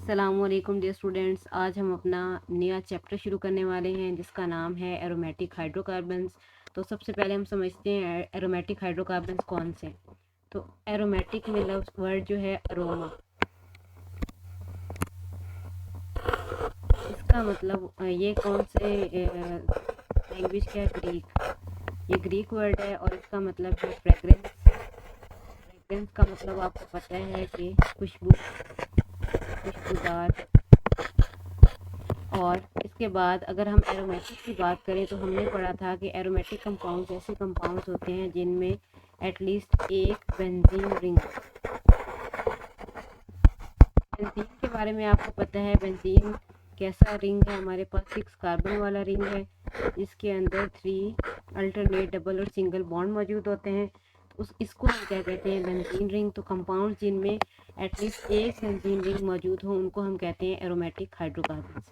अस्सलामुअलैकुम dear students. आज हम अपना नया चैप्टर शुरू करने वाले हैं जिसका नाम है एरोमेटिक हाइड्रोकार्बन्स। तो सबसे पहले हम समझते हैं एरोमेटिक हाइड्रोकार्बन्स कौन से। तो एरोमेटिक में लफ्ज़ वर्ड जो है अरोमा, इसका मतलब ये कौन से लैंग्वेज का है, ग्रीक। ये ग्रीक वर्ड है और इसका मतलब है फ्रेग्रेंस। फ्रेग्रेंस का मतलब आपको पता है कि खुशबूदार। और इसके बाद अगर हम एरोमेटिक की बात करें तो हमने पढ़ा था कि एरोमेटिक कंपाउंड्स ऐसे कंपाउंड्स होते हैं जिनमें एटलीस्ट एक बेंजीन रिंग। बेंजीन के बारे में आपको पता है, बेंजीन कैसा रिंग है, हमारे पास 6 कार्बन वाला रिंग है जिसके अंदर 3 अल्टरनेट डबल और सिंगल बॉन्ड मौजूद होते हैं। इसको हम क्या कहते हैं, बेंजीन रिंग। तो कंपाउंड जिनमें एटलीस्ट एक बेंजीन रिंग मौजूद हो उनको हम कहते हैं एरोमेटिक हाइड्रोकार्बन्स।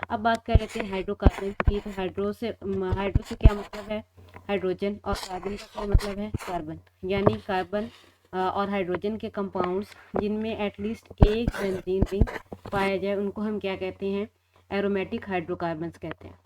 अब बात कर लेते हैं हाइड्रोकार्बन की। तो हाइड्रो से क्या मतलब है, हाइड्रोजन, और कार्बन का क्या मतलब है, कार्बन। यानी कार्बन और हाइड्रोजन के कंपाउंड्स जिनमें एटलीस्ट एक बेंजीन रिंग पाया जाए उनको हम क्या कहते हैं, एरोमेटिक हाइड्रोकार्बन्स कहते हैं।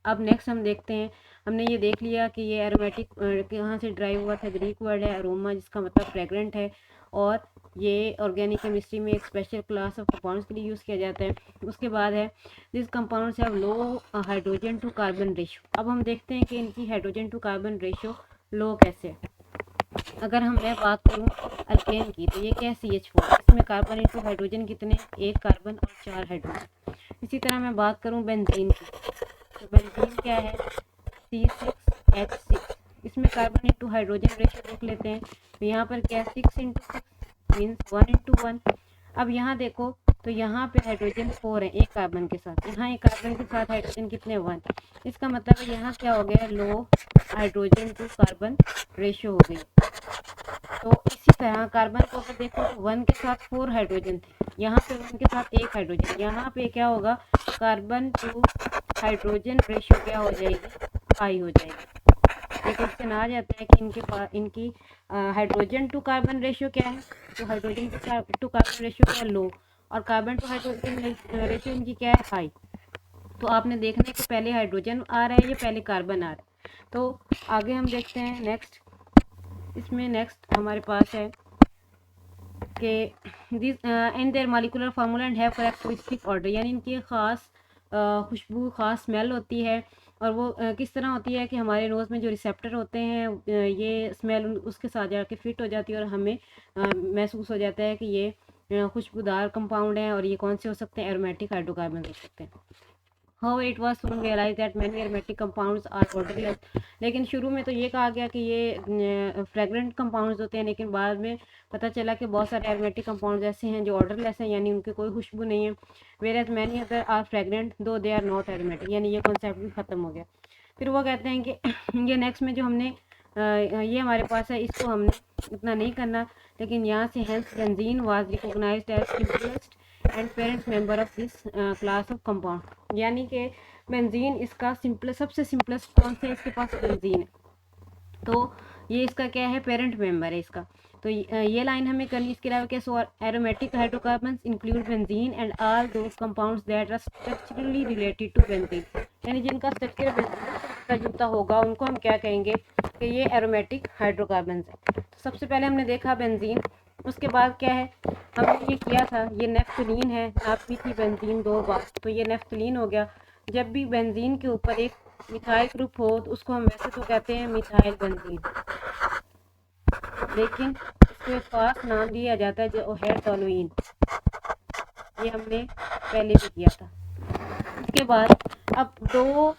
अब नेक्स्ट हम देखते हैं, हमने ये देख लिया कि ये एरोमेटिक कहाँ से ड्राइव हुआ था, ग्रीक वर्ड है अरोमा जिसका मतलब फ्रेग्रेंट है, और ये ऑर्गेनिक केमिस्ट्री में एक स्पेशल क्लास ऑफ कंपाउंड्स के लिए यूज़ किया जाता है। उसके बाद है this compounds have low hydrogen to carbon ratio. अब हम देखते हैं कि इनकी hydrogen to carbon ratio low कैसे है। अगर मैं बात करूँ अल्केन की, तो ये क्या है, CH4। इसमें कार्बन इंटू हाइड्रोजन कितने, एक कार्बन और 4 हाइड्रोजन। इसी तरह मैं बात करूँ बेंजीन की, तो बेंजीन क्या है, C6H6। इसमें कार्बन इंटू हाइड्रोजन रेशियो देख लेते हैं। तो यहाँ पर क्या है, 6 × 6 मीन्स 1 × 1। अब यहाँ देखो, तो यहाँ पे हाइड्रोजन 4 है एक कार्बन के साथ, यहाँ एक कार्बन के साथ हाइड्रोजन कितने, 1। इसका मतलब है यहाँ क्या हो गया, लो हाइड्रोजन टू कार्बन रेशियो हो गई। तो इसी तरह कार्बन को अगर देखो तो 1 के साथ 4 हाइड्रोजन थे, यहाँ पे 1 के साथ 1 हाइड्रोजन, यहाँ पे क्या होगा, कार्बन टू हाइड्रोजन रेशियो क्या हो जाएगी, हाई हो जाएगी। ये क्वेश्चन आ जाता है कि इनकी हाइड्रोजन टू कार्बन रेशियो क्या है, तो हाइड्रोजन टू कार्बन रेशियो क्या है, लो, और कार्बन टू हाइड्रोजन रेशियो इनकी क्या है, हाई। तो आपने देखना है कि पहले हाइड्रोजन आ रहा है या पहले कार्बन आ रहा है। तो आगे हम देखते हैं नेक्स्ट। इसमें नेक्स्ट हमारे पास है कि this in their molecular formula and have characteristic order. यानी इनकी ख़ास खुशबू, ख़ास स्मेल होती है, और वो किस तरह होती है कि हमारे नोज़ में जो रिसेप्टर होते हैं ये स्मेल उसके साथ जाके फिट हो जाती है और हमें महसूस हो जाता है कि ये खुशबूदार कंपाउंड है, और ये कौन से हो सकते हैं, एरोमेटिक हाइड्रोकार्बन हो सकते हैं। However, it was soon realized that many aromatic compounds are odorless। लेकिन शुरू में तो ये कहा गया कि ये फ्रेग्रेंट कंपाउंड्स होते हैं, लेकिन बाद में पता चला कि बहुत सारे एरोमेटिक कंपाउंड्स ऐसे हैं जो ऑर्डरलेस हैं, यानी उनकी कोई खुशबू नहीं है। Where many other are fragrant though they are not aromatic, यानी ये कॉन्सेप्ट भी ख़त्म हो गया। फिर वो कहते हैं कि ये नेक्स्ट में जो हमने ये हमारे पास है, इसको हमने इतना नहीं करना, लेकिन यहाँ से hence benzene was recognized as simplest and parent member of this class of compound. यानी कि बेंजीन इसका सबसे सिंपलेस्ट कौन सा है, इसके पास बेंजीन है, तो ये इसका क्या है, पेरेंट मेंबर है इसका। तो ये लाइन हमें करनी। इसके अलावा क्या, so aromatic hydrocarbons include benzene and all those compounds that are structurally related to benzene. यानी जिनका स्ट्रक्चर बेंजीन का जुड़ता होगा उनको हम क्या कहेंगे कि ये एरोमेटिक हाइड्रोकार्बन्स है। तो सबसे पहले हमने देखा बेंजीन, उसके बाद क्या है, हमने ये किया था, ये नेफ्थलीन है, नापी थी बेंजीन 2 बार, तो ये नेफ्थलीन हो गया। जब भी बेंजीन के ऊपर एक मिथाइल ग्रुप हो तो उसको हम वैसे तो कहते हैं मिथाइल बेंजीन, लेकिन इसको एक खास नाम दिया जाता है जो है टोलुइन। ये हमने पहले भी किया था। उसके बाद अब दो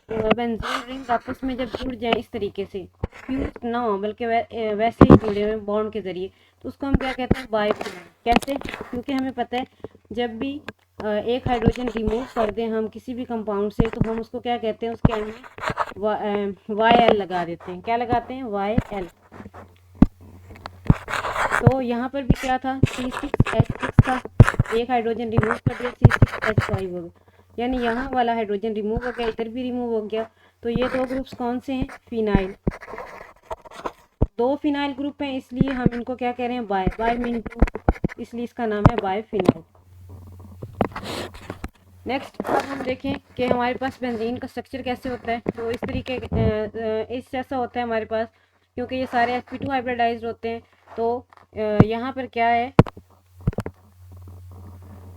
बेंजीन रिंग आपस में जब जुड़ जाए इस तरीके से, फ्यूज ना हो बल्कि वैसे ही जुड़े हुए बॉन्ड के ज़रिए, तो उसको हम क्या कहते हैं, बाइफिनाइल। कैसे, क्योंकि हमें पता है जब भी एक हाइड्रोजन रिमूव कर दें हम किसी भी कंपाउंड से, तो हम उसको क्या कहते हैं, उसके एंड में YL लगा देते हैं। क्या लगाते हैं, YL। तो यहाँ पर भी क्या था, C6H6 था, एक हाइड्रोजन रिमूव कर दिया, C6H5 हो गया, यानी यहाँ वाला हाइड्रोजन रिमूव हो गया, इधर भी रिमूव हो गया। तो ये दो ग्रुप्स कौन से हैं, फिनाइल। दो फिनाइल ग्रुप हैं, इसलिए हम इनको क्या कह रहे हैं, बाय मीन टू। इसलिए इसका नाम है बाइफिनाइल। नेक्स्ट अब हम देखें कि हमारे पास बेंजीन का स्ट्रक्चर कैसे होता है। तो इस तरीके इस जैसा होता है हमारे पास, क्योंकि ये सारे sp2 हाइब्रिडाइज्ड होते हैं। तो यहाँ पर क्या है,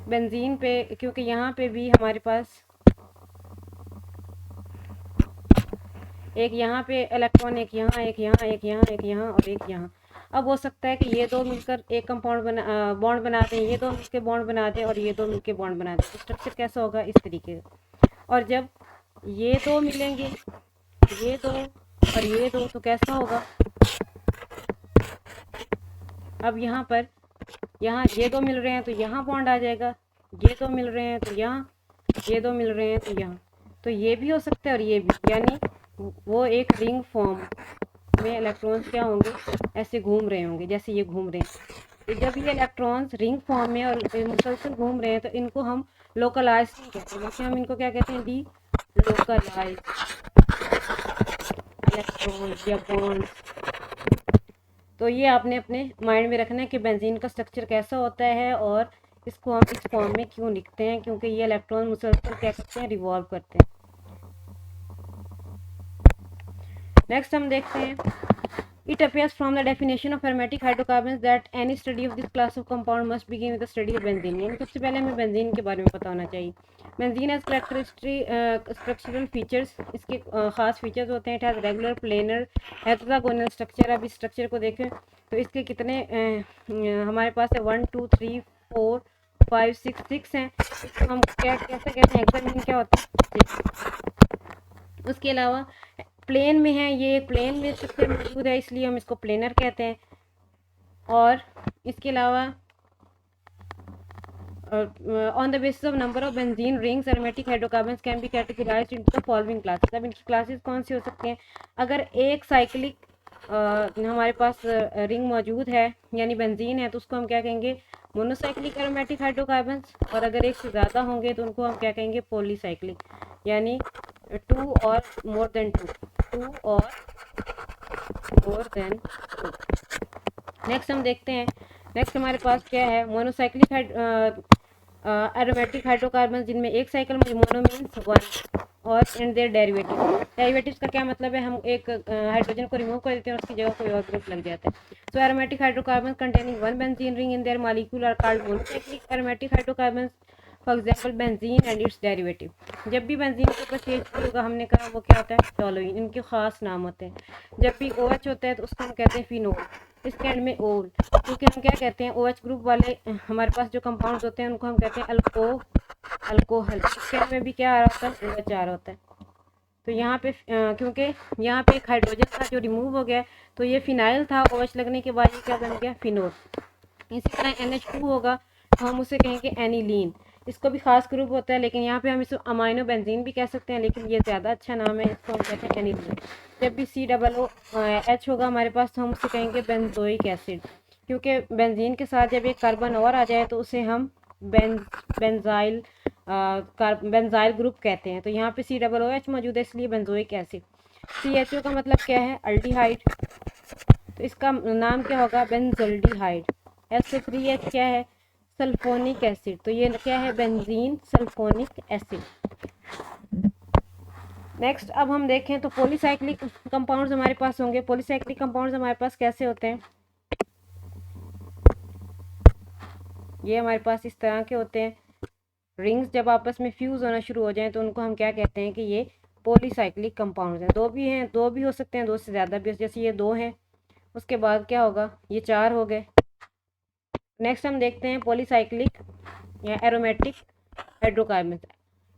बेंजीन पे, क्योंकि यहाँ पे भी हमारे पास एक यहाँ पे इलेक्ट्रॉन, एक यहाँ, एक यहाँ, एक यहाँ, एक यहाँ और एक यहाँ। अब हो सकता है कि ये दो मिलकर एक कंपाउंड बॉन्ड बना दें, ये दो मिलकर बॉन्ड बना दें और ये दो मिलकर बॉन्ड बना दें। तो स्ट्रक्चर कैसा होगा, इस तरीके का। और जब ये दो मिलेंगे, ये दो और ये दो, तो कैसा होगा। अब यहाँ पर ये दो मिल रहे हैं तो यहाँ बॉन्ड आ जाएगा, ये दो मिल रहे हैं तो यहाँ, ये दो मिल रहे हैं तो यहाँ। तो ये भी हो सकता है और ये भी, यानी वो एक रिंग फॉर्म में इलेक्ट्रॉन्स क्या होंगे, ऐसे घूम रहे होंगे जैसे ये घूम रहे हैं। तो जब ये इलेक्ट्रॉन्स रिंग फॉर्म में और मुसलसल घूम रहे हैं तो इनको हम लोकलाइज कहते हैं। जैसे हम इनको क्या कहते हैं, डी लोकलाइज इलेक्ट्रॉन्स या बॉन्ड्स। तो ये आपने अपने माइंड में रखना है कि बेंजीन का स्ट्रक्चर कैसा होता है और इसको हम इस फॉर्म में क्यों लिखते हैं, क्योंकि ये इलेक्ट्रॉन मुसलसल क्या करते हैं, रिवॉल्व करते हैं। नेक्स्ट हम देखते हैं, it appears from the definition of aromatic hydrocarbons that any study of this class of compound must begin with the study of benzene। यानी सबसे पहले हमें बेंजीन के बारे में पता होना चाहिए। Benzene has characteristic structural features, इसके खास फीचर्स होते हैं। It has regular planar hexagonal structure. अब इस स्ट्रक्चर को देखें तो इसके कितने हमारे पास है, 1 2 3 4 5 6 6 हैं। इसको हम क्या कैसे कहते हैं, हेक्सागोन क्या होता है, 6। उसके अलावा प्लेन में है, ये प्लेन में स्ट्रक्चर मौजूद है, इसलिए हम इसको प्लेनर कहते हैं। और इसके अलावा on the basis of number of benzene rings aromatic hydrocarbons can be categorised into the following classes. अब इनकी क्लासेस कौन सी हो सकती हैं, अगर एक साइक्लिक हमारे पास रिंग मौजूद है यानी बेंजीन है तो उसको हम क्या कहेंगे, मोनोसाइक्लिक एरोमेटिक हाइड्रोकार्बन्स। और अगर एक से ज़्यादा होंगे तो उनको हम क्या कहेंगे, पॉलीसाइक्लिक, यानी 2 or more than 2 or more than 2। Next हम देखते हैं, नेक्स्ट हमारे पास क्या है, मोनोसाइक्लिक एरोमेटिक हाइड्रोकार्बन जिनमें एक साइकिल में मोनो मीन्स 1 और एंड देयर डेरिवेटिव। डेरिवेटिव्स का क्या मतलब है, हम एक हाइड्रोजन को रिमूव कर देते हैं, उसकी जगह कोई और ग्रुप लग जाता है। So aromatic hydrocarbon containing 1 benzene ring in their molecule are called monocyclic aromatic hydrocarbon. For example benzene and its derivative. जब भी बेंजीन के ऊपर CH होगा, हमने कहा वो क्या होता है, टोलुइन। इनके खास नाम होते हैं। जब भी OH होता है तो उसको हम कहते हैं फिनोल, इसके एंड में ओल, क्योंकि हम क्या कहते हैं, OH ग्रुप वाले हमारे पास जो कंपाउंड्स होते हैं उनको हम कहते हैं अल्कोहल। इसके एंड में भी क्या आ रहा होता है, OH आ रहा होता है। तो यहाँ पे क्योंकि यहाँ पे एक हाइड्रोजन था जो रिमूव हो गया, तो ये फिनाइल था, OH लगने के बाद ये क्या बन गया, फिनोल। इसी तरह NH2 होगा तो हम उसे कहेंगे एनिलीन। इसको भी खास ग्रुप होता है, लेकिन यहाँ पे हम इसे अमाइनो बेंजीन भी कह सकते हैं, लेकिन ये ज़्यादा अच्छा नाम है, इसको हम कहते हैं एनिलीन। जब भी COOH होगा हमारे पास तो हम उसे कहेंगे बेंजोइक एसिड, क्योंकि बेंजीन के साथ जब एक कार्बन और आ जाए तो उसे हम बेंजाइल ग्रुप कहते हैं। तो यहाँ पे COOH मौजूद है, इसलिए बेंजोइक एसिड। CHO का मतलब क्या है, अल्डिहाइड, तो इसका नाम क्या होगा, बेंजोल्डिहाइड। SO3H क्या है, सल्फोनिक एसिड, तो ये क्या है, बेंजीन सल्फोनिक एसिड। नेक्स्ट अब हम देखें तो पॉलीसाइक्लिक कंपाउंड्स हमारे पास होंगे। पॉलीसाइक्लिक कंपाउंड्स हमारे पास कैसे होते हैं, ये हमारे पास इस तरह के होते हैं। रिंग्स जब आपस में फ्यूज़ होना शुरू हो जाएं तो उनको हम क्या कहते हैं कि ये पॉलीसाइक्लिक कंपाउंड्स हैं। दो भी हैं, दो भी हो सकते हैं, दो से ज़्यादा भी, जैसे ये 2 हैं, उसके बाद क्या होगा, ये 4 हो गए। नेक्स्ट हम देखते हैं पॉलीसाइक्लिक या aromatic hydrocarbons.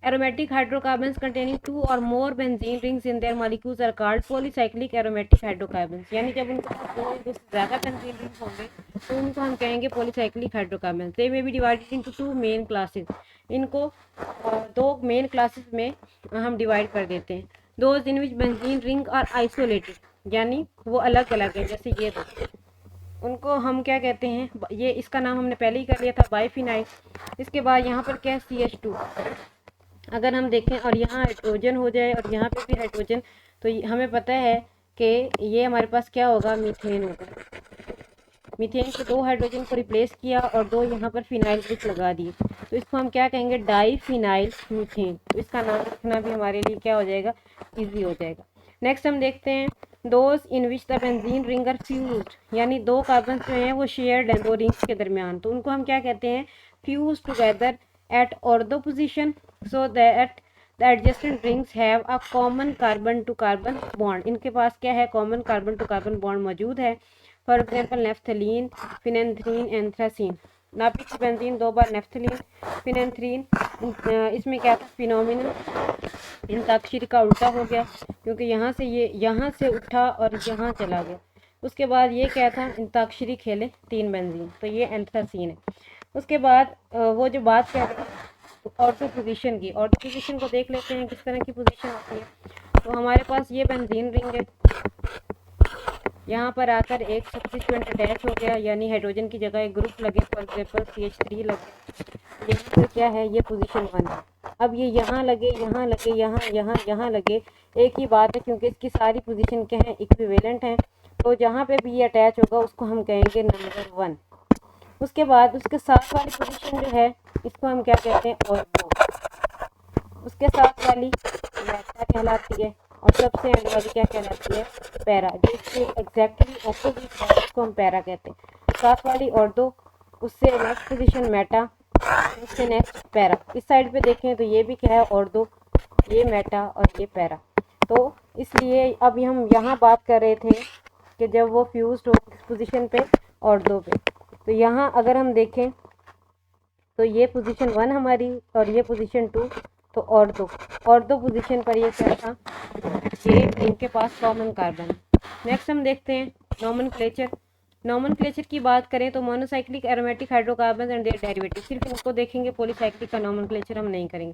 Aromatic hydrocarbons containing 2 or more benzene rings in their molecules are called polycyclic aromatic hydrocarbons. यानी जब उनको 2 से ज़्यादा बेंजीन रिंग्स होंगे तो उनको हम कहेंगे polycyclic hydrocarbons. They may be divided into 2 main classes. इनको 2 मेन क्लासेस में हम डिवाइड कर देते हैं। Those in which benzene ring are isolated, यानी वो अलग अलग है, जैसे ये दो, उनको हम क्या कहते हैं, ये इसका नाम हमने पहले ही कर लिया था, बाइफिनाइल। इसके बाद यहाँ पर क्या है, CH2। अगर हम देखें और यहाँ हाइड्रोजन हो जाए और यहाँ पे भी हाइड्रोजन, तो हमें पता है कि ये हमारे पास क्या होगा, मीथेन होगा। मीथेन के 2 हाइड्रोजन को रिप्लेस किया और 2 यहाँ पर फिनाइल ग्रुप लगा दिए, तो इसको हम क्या कहेंगे, डाईफिनाइल मीथेन। तो इसका नाम रखना भी हमारे लिए क्या हो जाएगा, ईजी हो जाएगा। नेक्स्ट हम देखते हैं those in which the benzene ring are fused, यानी 2 कार्बन जो हैं वो शेयर्ड हैं 2 रिंग्स के दरमियान, तो उनको हम क्या कहते हैं, fuse together at ortho position so that the adjacent rings have a common carbon to carbon bond. इनके पास क्या है, common carbon to carbon bond मौजूद है। For example naphthalene, phenanthrene, anthracene. नापिक्स बेंजीन 2 बार नेफ्थलीन, फिनेंथ्रीन, इसमें क्या था, फिनोमिनल इंताक्षरी का उल्टा हो गया, क्योंकि यहाँ से ये यहाँ से उठा और यहाँ चला गया। उसके बाद ये क्या था, इंताक्षरी खेले 3 बेंजीन, तो ये एंथ्रासीन है। उसके बाद वो जो बात क्या है ऑर्थो पोजीशन की, ऑर्थो पोजीशन को देख लेते हैं किस तरह की पोजीशन होती है। तो हमारे पास ये बेंजीन रिंग है, यहाँ पर आकर एक सब्स्टिट्यूएंट अटैच हो गया, यानी हाइड्रोजन की जगह एक ग्रुप लगे, फॉर एग्जाम्पल CH3 लगे। यहाँ पर क्या है, ये पोजीशन 1 है। अब ये यहाँ लगे, यहाँ लगे, यहाँ लगे, एक ही बात है, क्योंकि इसकी सारी पोजीशन क्या है, इक्विवेलेंट हैं। तो जहाँ पे भी ये अटैच होगा उसको हम कहेंगे नंबर 1। उसके बाद उसके साथ वाली पोजीशन जो है इसको हम क्या कहते हैं, ऑर्थो। उसके साथ वाली मेटा कहलाती है, और सबसे एंड वाली क्या कहलाती है, पैरा। जो इसके एग्जैक्टली ऑपोजिट है उसको हम पैरा कहते हैं। साथ वाली ऑर्थो, उससे नेक्स्ट पोजीशन मेटा, उससे नेक्स्ट पैरा। इस साइड पे देखें तो ये भी क्या है, ऑर्थो, ये मेटा और ये पैरा। तो इसलिए अब हम यहाँ बात कर रहे थे कि जब वो फ्यूज्ड हो इस पोजीशन पे ऑर्थो पे, तो यहाँ अगर हम देखें तो ये पोजीशन 1 हमारी और ये पोजीशन 2, तो ऑर्थो पोजीशन पर ये क्या था, ये इनके पास कॉमन कार्बन। नेक्स्ट हम देखते हैं नॉमेनक्लेचर की बात करें तो monocyclic aromatic hydrocarbon and their derivative, सिर्फ इनको देखेंगे, पॉलीसाइक्लिक का नॉमेनक्लेचर हम नहीं करेंगे।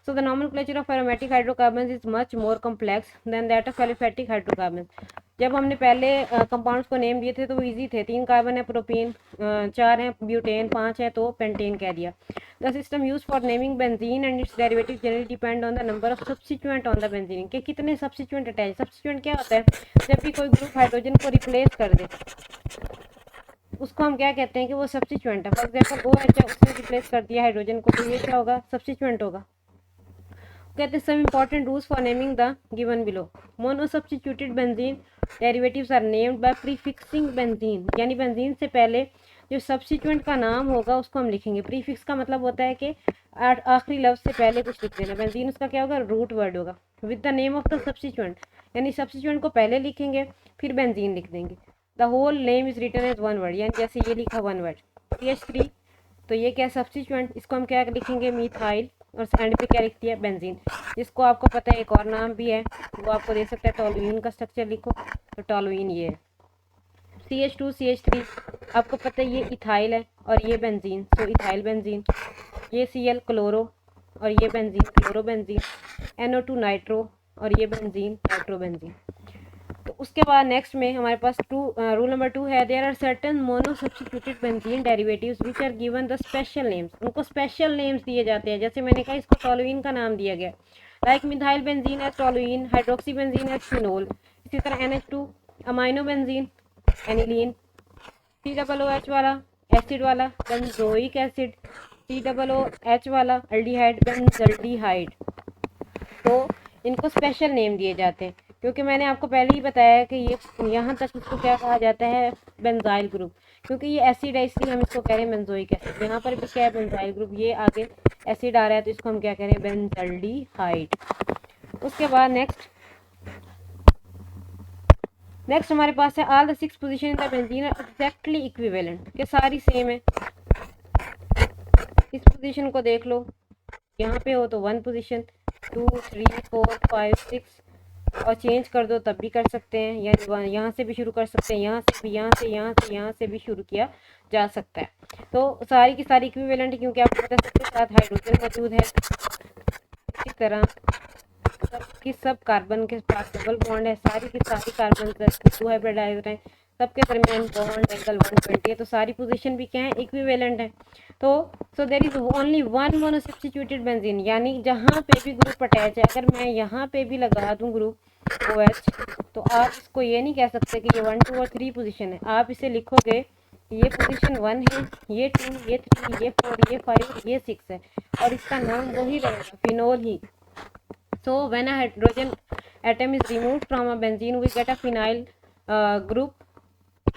So the nomenclature of aromatic hydrocarbon is much more complex than that of aliphatic hydrocarbon. जब हमने पहले कंपाउंड्स को नेम दिए थे तो वो ईजी थे, 3 कार्बन है प्रोपेन, 4 है ब्यूटेन, 5 है तो पेंटेन कह दिया। The system use for naming benzene and its derivative generally depend on the number of substituent on the benzene, के कितने सब्स्टिट्यूएंट अटैच। सब्स्टिट्यूएंट क्या होता है, जब भी कोई ग्रुप हाइड्रोजन को रिप्लेस कर दे उसको हम क्या कहते हैं कि वो सब्स्टिट्यूएंट है। फॉर एग्जाम्पल OH है, उसने रिप्लेस कर दिया हाइड्रोजन को, तो ये क्या होगा, सब्स्टिट्यूएंट होगा। कहते हैं some important rules for naming the given below. Mono substituted benzene derivatives are named by prefixing benzene, यानी बेंजीन से पहले जो सब्स्टिट्यूएंट का नाम होगा उसको हम लिखेंगे। प्रीफिक्स का मतलब होता है कि आखिरी लफ्ज से पहले कुछ लिख देना। बेंजीन उसका क्या होगा, रूट वर्ड होगा with the name of the substituent, यानी सब्स्टिट्यूएंट को पहले लिखेंगे फिर बेंजीन लिख देंगे। The whole name is written as 1 word, यानी जैसे ये लिखा 1 वर्ड। CH3 तो ये क्या सब्स्टिट्यूएंट, इसको हम क्या लिखेंगे, मीथाइल, और एंड पे क्या लिखती है, बेंजीन, जिसको आपको पता है एक और नाम भी है, वो आपको दे सकता है टोलुइन का स्ट्रक्चर लिखो, तो टोलुइन ये है। CH2 CH3 आपको पता है ये इथाइल है और ये बेंजीन, तो इथाइल बेंजीन। ये Cl क्लोरो और ये benzene, chloro benzene. NO2 nitro और ये बेंजीन, नाइट्रो बेंजीन। तो उसके बाद नेक्स्ट में हमारे पास रूल नंबर 2 है, there are certain mono substituted benzene derivatives which are given the special names. उनको स्पेशल नेम्स दिए जाते हैं, जैसे मैंने कहा इसको टोलुइन का नाम दिया गया, like methyl benzene as toluene, hydroxy benzene as phenol. इसी तरह NH2 amino benzene, aniline. COOH वाला एसिड वाला बेंजोइक एसिड, COOH वाला अल्डिहाइड, बेंजल्डिहाइड। तो इनको स्पेशल नेम दिए जाते हैं, क्योंकि मैंने आपको पहले ही बताया कि ये यहाँ तक इसको क्या कहा जाता है, बेंजाइल ग्रुप, क्योंकि ये एसिड है इसलिए हम इसको कह रहे हैं बेंजोइक एसिड। यहाँ पर भी क्या है, बेंजाइल ग्रुप, ये आगे एसिड आ रहा है तो इसको हम क्या कह रहे हैं, बेंजल्डिहाइड। उसके बाद नेक्स्ट हमारे पास है all the 6 position in the benzene are exactly equivalent, के सारी सेम है। इस पोजीशन को देख लो, यहाँ पे हो तो 1 पोजीशन, 2 3 4 5 6, और चेंज कर दो तब भी कर सकते हैं, यानी यहाँ से भी शुरू कर सकते हैं, यहाँ से भी, यहाँ से भी शुरू किया जा सकता है। तो सारी की सारी इक्विवेलेंट, क्योंकि आपको पता है सबके साथ हाइड्रोजन मौजूद है। इसी तरह सब कार्बन के पास डबल बॉन्ड है, सारी की सारी कार्बन 2 हाइब्रिडाइज्ड हैं, सबके दरमियान बॉन्ड एंगल 120 है, तो सारी पोजीशन भी क्या है, इक्विवेलेंट है। तो so there is only 1 mono substituted benzene, यानी जहाँ पे भी ग्रुप अटैच है, अगर मैं यहाँ पे भी लगा दूँ ग्रुप OH, तो आप इसको ये नहीं कह सकते कि ये 1 2 और 3 पोजीशन है। आप इसे लिखोगे ये पोजीशन 1 है, ये 2, ये 3, ये 4, ये 5, ये 6 है और इसका नाम वही रहेगा, phenol he. So when a hydrogen atom is removed from a benzene, we get a phenyl group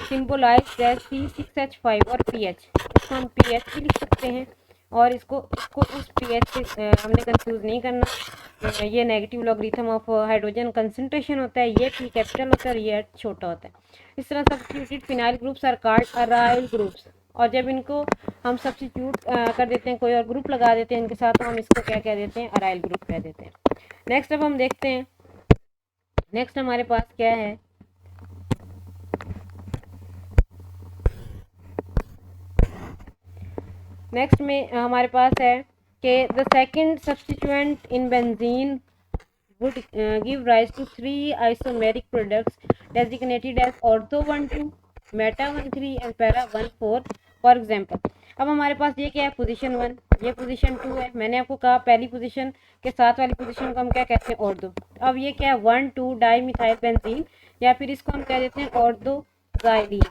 symbolized as C6H5 और PH। इसको हम PH भी लिख सकते हैं और इसको उस PH से हमने कंफ्यूज नहीं करना। ये negative logarithm of hydrogen concentration होता है, ये P कैपिटल होता है और ये H छोटा होता है। इस तरह substituted phenyl groups are called aryl groups, और जब इनको हम सब्स्टिट्यूट कर देते हैं, कोई और ग्रुप लगा देते हैं इनके साथ, तो हम इसको क्या कह देते हैं, अराइल ग्रुप कह देते हैं। नेक्स्ट अब हम देखते हैं, नेक्स्ट हमारे पास क्या है, नेक्स्ट में हमारे पास है कि the second substituent in benzene would give rise to 3 isomeric products designated as ortho 1,2, meta 1,3 and para 1,4 for example. अब हमारे पास ये क्या है, पोजीशन 1, ये पोजीशन 2 है। मैंने आपको कहा पहली पोजीशन के साथ वाली पोजीशन को हम क्या कहते हैं, ऑर्थो। अब ये क्या है, 1,2 डाई मिथाइल बेंजीन, या फिर इसको हम कह देते हैं ऑर्थो ज़ाइलीन।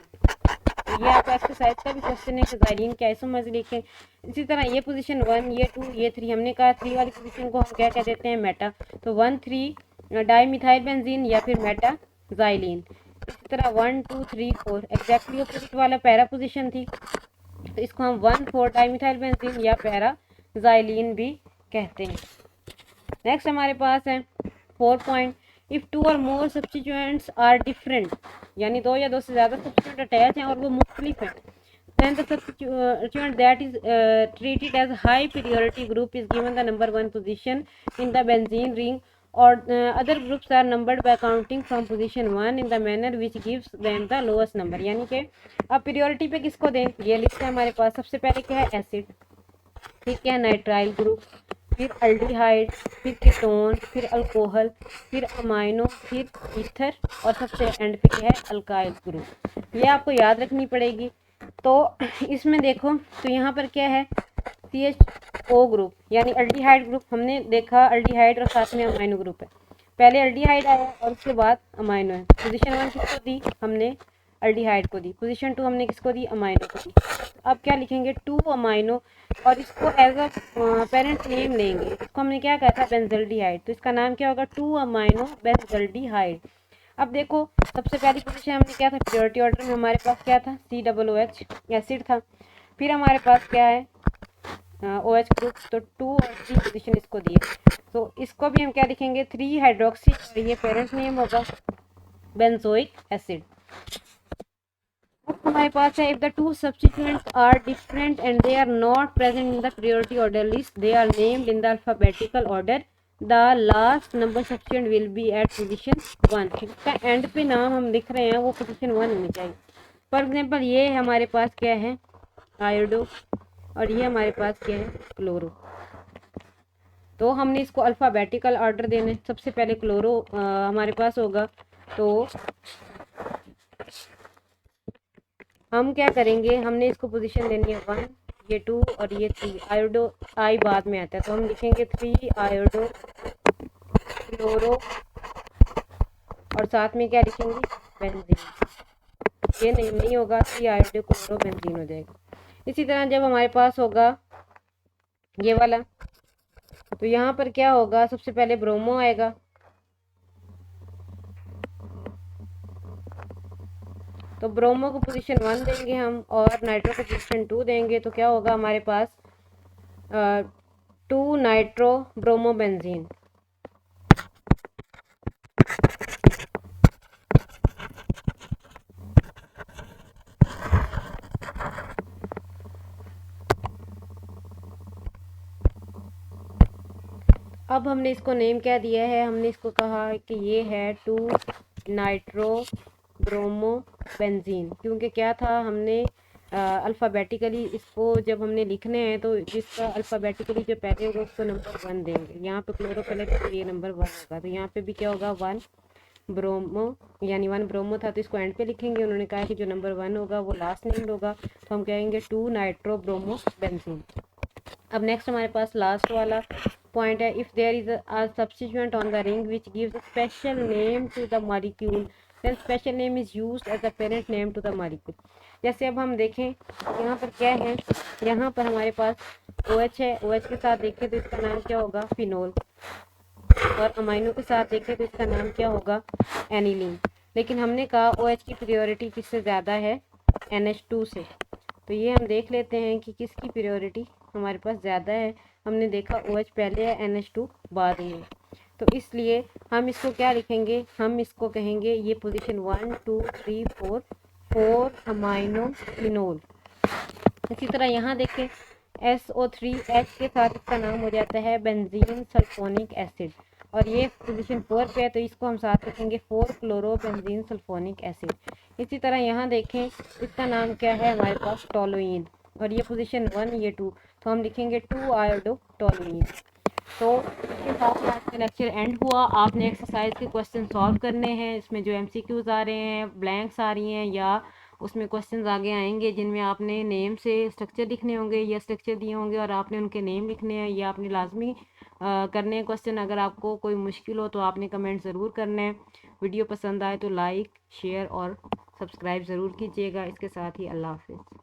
ये आपका एक्सरसाइज का भी क्वेश्चन है कि ज़ाइलीन क्या आइसोमर्स लिखें। इसी तरह ये पोजीशन 1, ये 2, ये 3, हमने कहा 3 वाली पोजीशन को हम क्या कह देते हैं, मेटा। तो 1, 3 डाई मिथाइल बेंजीन या फिर मेटा ज़ाइलीन। इसी तरह 1, 2, 3, 4 एग्जैक्टली अपोजिट वाला पैरा पोजीशन थी, तो इसको हम 1, 4 डाई मिथाइल बेंजीन या पैरा ज़ाइलीन भी कहते हैं। नेक्स्ट हमारे पास है 4 point, if 2 or more substituents are different, यानी 2 या 2 से ज़्यादा सब्स्टिट्यूएंट अटैच हैं और वो मुख्तलिफ हैं, then the substituent that is treated as high priority group is given the number 1 position in the benzene ring, or other groups are numbered by counting from position 1 in the manner which gives them the lowest number। यानी कि अब priority पे किसको दें, ये list है हमारे पास। सबसे पहले क्या है, एसिड, फिर क्या है, नाइट्राइल ग्रुप, फिर अल्डिहाइड, फिर कीटोन, फिर अल्कोहल, फिर अमाइनो, फिर ईथर, और सबसे एंड पे क्या है, अल्काइल ग्रुप। ये आपको याद रखनी पड़ेगी। तो इसमें देखो, तो यहाँ पर क्या है, CHO ग्रुप यानी अल्डिहाइड ग्रुप। हमने देखा अल्डिहाइड और साथ में अमाइनो ग्रुप है, पहले अल्डिहाइड आया और उसके बाद अमाइनो है। पोजीशन 1 किसको दी, हमने अल्डिहाइड को दी। पोजीशन 2 हमने किसको दी, अमाइनो को दी। अब क्या लिखेंगे, 2 अमाइनो, और इसको एज अ पेरेंट नेम लेंगे। इसको हमने क्या कहा था, बेंजल्डिहाइड, तो इसका नाम क्या होगा, 2 अमाइनो बेंजल्डिहाइड। अब देखो सबसे पहली पोजीशन हमने क्या था, प्योरिटी ऑर्डर में हमारे पास क्या था, COOH एसिड था। फिर हमारे पास क्या है, OH ग्रुप, तो 2 और 3 पोजीशन इसको दिए। तो इसको भी हम क्या लिखेंगे, 3 हाइड्रोक्सी, और ये पेरेंट नेम होगा बेंजोइक एसिड। हमारे पास है, if the 2 substituents are different and they are not present in the priority order list, they are named in the alphabetical order, the last number substituent will be at position 1। इसका and पे नाम हम लिख रहे हैं वो position 1 होनी चाहिए। फॉर एग्जांपल ये हमारे पास क्या है, आयोडो, और ये हमारे पास क्या है, क्लोरो। तो हमने इसको अल्फ़ाबेटिकल ऑर्डर देना। सबसे पहले क्लोरो हमारे पास होगा, तो हम क्या करेंगे, हमने इसको पोजीशन देनी है 1, ये 2 और ये 3। आयोडो आई बाद में आता है, तो हम लिखेंगे 3 आयोडो क्लोरो, और साथ में क्या लिखेंगे, बेंजीन। ये नहीं होगा, 3 आयोडो क्लोरो बेंजीन हो जाएगा। इसी तरह जब हमारे पास होगा ये वाला, तो यहाँ पर क्या होगा, सबसे पहले ब्रोमो आएगा, तो ब्रोमो को पोजीशन 1 देंगे हम, और नाइट्रो को पोजीशन 2 देंगे। तो क्या होगा हमारे पास, 2 नाइट्रो ब्रोमो बेंजीन। अब हमने इसको नेम क्या दिया है, हमने इसको कहा कि ये है 2 नाइट्रो ब्रोमो बेंजीन, क्योंकि क्या था, हमने अल्फ़ाबेटिकली इसको जब हमने लिखने हैं तो जिसका अल्फ़ाबेटिकली जो पहले होगा उसको नंबर 1 देंगे। यहाँ पे क्लोरो पहले, तो ये नंबर 1 होगा, तो यहाँ पे भी क्या होगा, 1 ब्रोमो, यानी 1 ब्रोमो था तो इसको एंड पे लिखेंगे। उन्होंने कहा कि जो नंबर 1 होगा वो लास्ट नेम्ड होगा, तो हम कहेंगे 2 नाइट्रो ब्रोमो बेंजीन। अब नेक्स्ट हमारे पास लास्ट वाला पॉइंट है, if there is a substituent on the ring which gives a special name to the molecule, then special name is used as a parent name to the molecule। जैसे अब हम देखें यहाँ पर क्या है, यहाँ पर हमारे पास OH है, OH के साथ देखें तो इसका नाम क्या होगा, फिनोल, और अमाइनो के साथ देखें तो इसका नाम क्या होगा, एनिलीन। लेकिन हमने कहा OH की प्रायोरिटी किससे ज़्यादा है, NH2 से। तो ये हम देख लेते हैं कि किसकी प्रायोरिटी हमारे पास ज़्यादा है। हमने देखा OH पहले है, NH2 बाद में। तो इसलिए हम इसको क्या लिखेंगे, हम इसको कहेंगे ये पोजीशन 1 2 3 4 अमाइनो फिनोल। इसी तरह यहाँ देखें SO3H के साथ इसका नाम हो जाता है बेंजीन सल्फोनिक एसिड, और ये पोजीशन 4 पे है, तो इसको हम साथ रखेंगे 4 क्लोरो बेंजीन सल्फोनिक एसिड। इसी तरह यहाँ देखें इसका नाम क्या है हमारे पास, टोलुइन, और ये पोजीशन 1 ये 2, तो हम लिखेंगे 2 आयोडो टोलुइन। तो इसके साथ ही आज का लेक्चर एंड हुआ। आपने एक्सरसाइज के क्वेश्चन सॉल्व करने हैं, इसमें जो MCQs आ रहे हैं, ब्लैंक्स आ रही हैं, या उसमें क्वेश्चंस आगे आएंगे जिनमें आपने नेम से स्ट्रक्चर लिखने होंगे या स्ट्रक्चर दिए होंगे और आपने उनके नेम लिखने हैं, या आपने लाजमी करने हैं क्वेश्चन। अगर आपको कोई मुश्किल हो तो आपने कमेंट ज़रूर करना है। वीडियो पसंद आए तो लाइक शेयर और सब्सक्राइब ज़रूर कीजिएगा। इसके साथ ही अल्लाह हाफिज़।